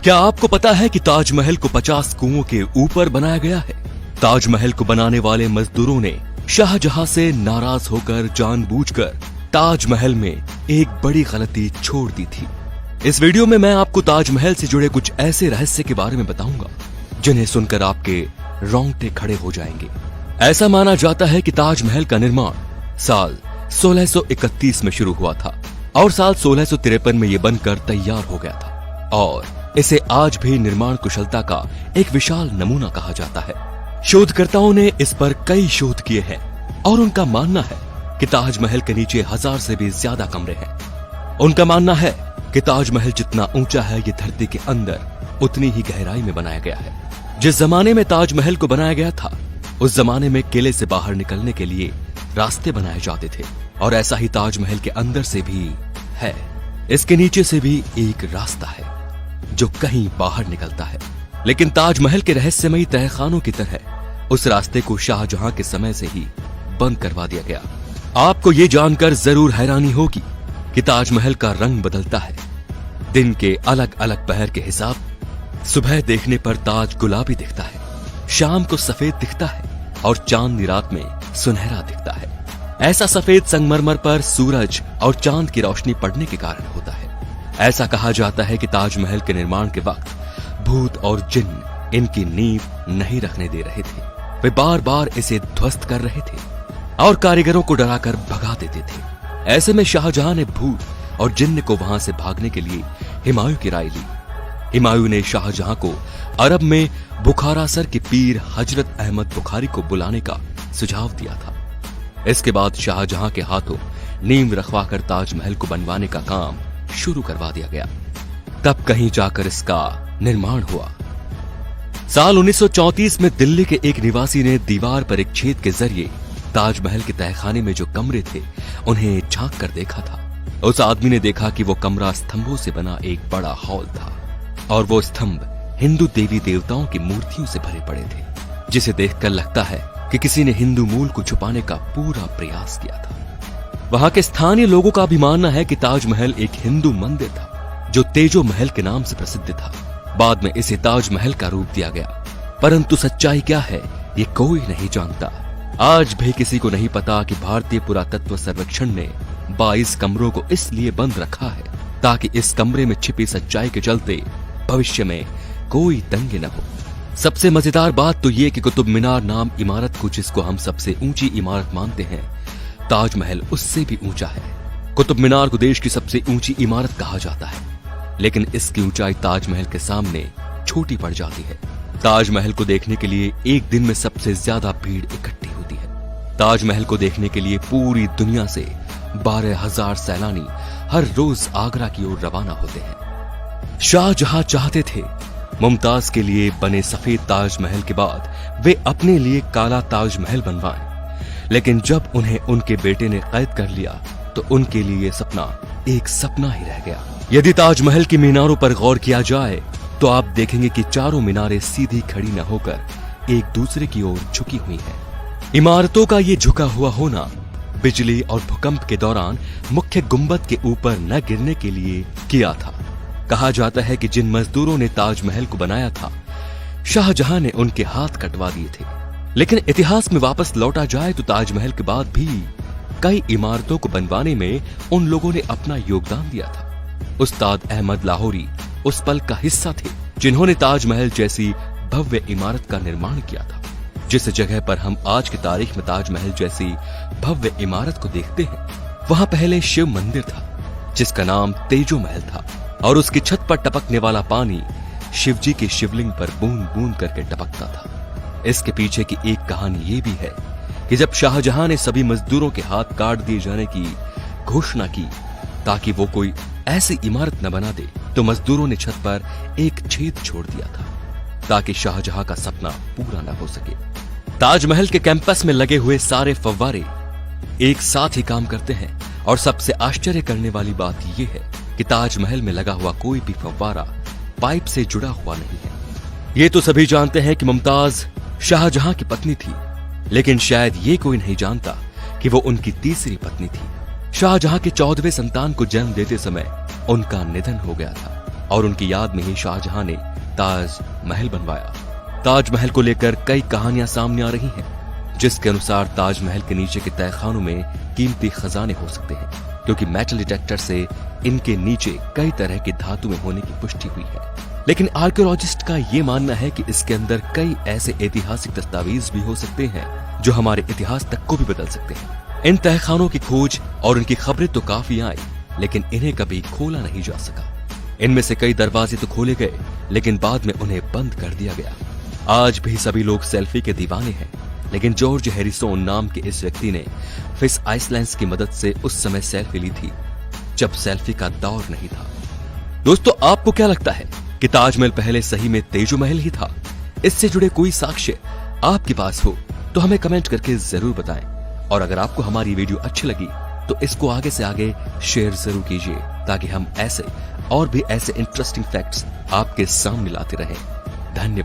क्या आपको पता है कि ताजमहल को 50 कुओं के ऊपर बनाया गया है? ताजमहल को बनाने वाले मजदूरों ने शाहजहां से नाराज होकर जानबूझकर ताजमहल में एक बड़ी गलती छोड़ दी थी। इस वीडियो में मैं आपको ताजमहल से जुड़े कुछ ऐसे रहस्य के बारे में बताऊंगा जिन्हें सुनकर आपके रोंगटे खड़े हो जाएंगे। ऐसा माना जाता है कि ताजमहल का निर्माण साल 1631 में शुरू हुआ था और साल 1653 में यह बनकर तैयार हो गया था और इसे आज भी निर्माण कुशलता का एक विशाल नमूना कहा जाता है। शोधकर्ताओं ने इस पर कई शोध किए हैं और उनका मानना है कि ताजमहल के नीचे 1000 से भी ज्यादा कमरे हैं। उनका मानना है कि ताजमहल जितना ऊंचा है ये धरती के अंदर उतनी ही गहराई में बनाया गया है। जिस जमाने में ताजमहल को बनाया गया था उस जमाने में किले से बाहर निकलने के लिए रास्ते बनाए जाते थे और ऐसा ही ताजमहल के अंदर से भी है। इसके नीचे से भी एक रास्ता है जो कहीं बाहर निकलता है, लेकिन ताजमहल के रहस्यमयी तहखानों की तरह उस रास्ते को शाहजहां के समय से ही बंद करवा दिया गया। आपको ये जानकर जरूर हैरानी होगी कि ताजमहल का रंग बदलता है दिन के अलग अलग पहर के हिसाब। सुबह देखने पर ताज गुलाबी दिखता है, शाम को सफेद दिखता है और चांदनी रात में सुनहरा दिखता है। ऐसा सफेद संगमरमर पर सूरज और चांद की रोशनी पड़ने के कारण होता है। ऐसा कहा जाता है कि ताजमहल के निर्माण के वक्त भूत और जिन्न इनकी नींव नहीं रखने दे रहे थे। वे बार बार इसे ध्वस्त कर रहे थे और कारीगरों को डराकर भगा देते थे। ऐसे में शाहजहां ने भूत और जिन्न को वहां से भागने के लिए हुमायूं की राय ली। हुमायूं ने शाहजहां को अरब में बुखारासर के पीर हजरत अहमद बुखारी को बुलाने का सुझाव दिया था। इसके बाद शाहजहां के हाथों नींव रखवाकर ताजमहल को बनवाने का काम शुरू करवा दिया गया। तब कहीं जाकर इसका निर्माण हुआ। साल 1934 में दिल्ली के एक निवासी ने दीवार पर एक छेद के जरिए ताजमहल के तहखाने में जो कमरे थे उन्हें झांक कर देखा था। उस आदमी ने देखा कि वो कमरा स्तंभों से बना एक बड़ा हॉल था और वो स्तंभ हिंदू देवी देवताओं की मूर्तियों से भरे पड़े थे, जिसे देखकर लगता है कि किसी ने हिंदू मूल को छुपाने का पूरा प्रयास किया था। वहां के स्थानीय लोगों का भी मानना है कि ताजमहल एक हिंदू मंदिर था जो तेजो महल के नाम से प्रसिद्ध था। बाद में इसे ताजमहल का रूप दिया गया, परंतु सच्चाई क्या है ये कोई नहीं जानता। आज भी किसी को नहीं पता कि भारतीय पुरातत्व सर्वेक्षण ने 22 कमरों को इसलिए बंद रखा है ताकि इस कमरे में छिपी सच्चाई के चलते भविष्य में कोई दंगे न हो। सबसे मजेदार बात तो ये कि कुतुब मीनार नाम इमारत को, जिसको हम सबसे ऊंची इमारत मानते हैं, ताजमहल उससे भी ऊंचा है। कुतुब मीनार को देश की सबसे ऊंची इमारत कहा जाता है, लेकिन इसकी ऊंचाई ताजमहल के सामने छोटी पड़ जाती है। ताजमहल को देखने के लिए एक दिन में सबसे ज्यादा भीड़ इकट्ठी होती है। ताजमहल को देखने के लिए पूरी दुनिया से 12,000 सैलानी हर रोज आगरा की ओर रवाना होते हैं। शाहजहां चाहते थे मुमताज के लिए बने सफेद ताजमहल के बाद वे अपने लिए काला ताजमहल बनवाएं, लेकिन जब उन्हें उनके बेटे ने कैद कर लिया तो उनके लिए सपना एक सपना ही रह गया। यदि ताजमहल की मीनारों पर गौर किया जाए तो आप देखेंगे कि चारों मीनारें सीधी खड़ी न होकर एक दूसरे की ओर झुकी हुई हैं। इमारतों का ये झुका हुआ होना बिजली और भूकंप के दौरान मुख्य गुंबद के ऊपर न गिरने के लिए किया था। कहा जाता है कि जिन मजदूरों ने ताजमहल को बनाया था शाहजहां ने उनके हाथ कटवा दिए थे, लेकिन इतिहास में वापस लौटा जाए तो ताजमहल के बाद भी कई इमारतों को बनवाने में उन लोगों ने अपना योगदान दिया था। उस्ताद अहमद लाहौरी उस पल का हिस्सा थे जिन्होंने ताजमहल जैसी भव्य इमारत का निर्माण किया था। जिस जगह पर हम आज की तारीख में ताजमहल जैसी भव्य इमारत को देखते हैं वहां पहले शिव मंदिर था जिसका नाम तेजो महल था और उसकी छत पर टपकने वाला पानी शिवजी के शिवलिंग पर बूंद बूंद करके टपकता था। इसके पीछे की एक कहानी ये भी है कि जब शाहजहां ने सभी मजदूरों के हाथ काट दिए जाने की घोषणा की ताकि वो कोई ऐसी इमारत न बना दे, तो मजदूरों ने छत पर एक छेद छोड़ दिया था ताकि शाहजहां का सपना पूरा न हो सके। ताजमहल के कैंपस में लगे हुए सारे फव्वारे एक साथ ही काम करते हैं और सबसे आश्चर्य करने वाली बात यह है कि ताजमहल में लगा हुआ कोई भी फव्वारा पाइप से जुड़ा हुआ नहीं है। ये तो सभी जानते हैं कि मुमताज शाहजहां की पत्नी थी, लेकिन शायद ये कोई नहीं जानता कि वो उनकी तीसरी पत्नी थी। शाहजहां के 14वें संतान को जन्म देते समय उनका निधन हो गया था और उनकी याद में ही शाहजहां ने ताज महल बनवाया। ताजमहल को लेकर कई कहानियां सामने आ रही हैं, जिसके अनुसार ताजमहल के नीचे के तहखानों में कीमती खजाने हो सकते हैं, क्योंकि मेटल डिटेक्टर से इनके नीचे कई तरह की धातुएं होने की पुष्टि हुई है। लेकिन आर्कियोलॉजिस्ट का ये मानना है कि इसके अंदर कई ऐसे ऐतिहासिक दस्तावेज भी हो सकते हैं जो हमारे इतिहास तक को भी बदल सकते हैं। इन तहखानों की खोज और उनकी खबरें तो काफी आई, लेकिन इन्हें कभी खोला नहीं जा सका। इनमें से कई दरवाजे तो खोले गए, लेकिन बाद में उन्हें बंद कर दिया गया। आज भी सभी लोग सेल्फी के दीवाने हैं, लेकिन जॉर्ज हैरिसन नाम के इस व्यक्ति ने फिश आइसलैंड्स की मदद से उस समय सेल्फी ली थी जब सेल्फी का दौर नहीं था। दोस्तों, आपको क्या लगता है कि ताजमहल पहले सही में तेजो महल ही था? इससे जुड़े कोई साक्ष्य आपके पास हो तो हमें कमेंट करके जरूर बताएं। और अगर आपको हमारी वीडियो अच्छी लगी तो इसको आगे से आगे शेयर जरूर कीजिए, ताकि हम ऐसे और भी ऐसे इंटरेस्टिंग फैक्ट्स आपके सामने लाते रहें। धन्यवाद।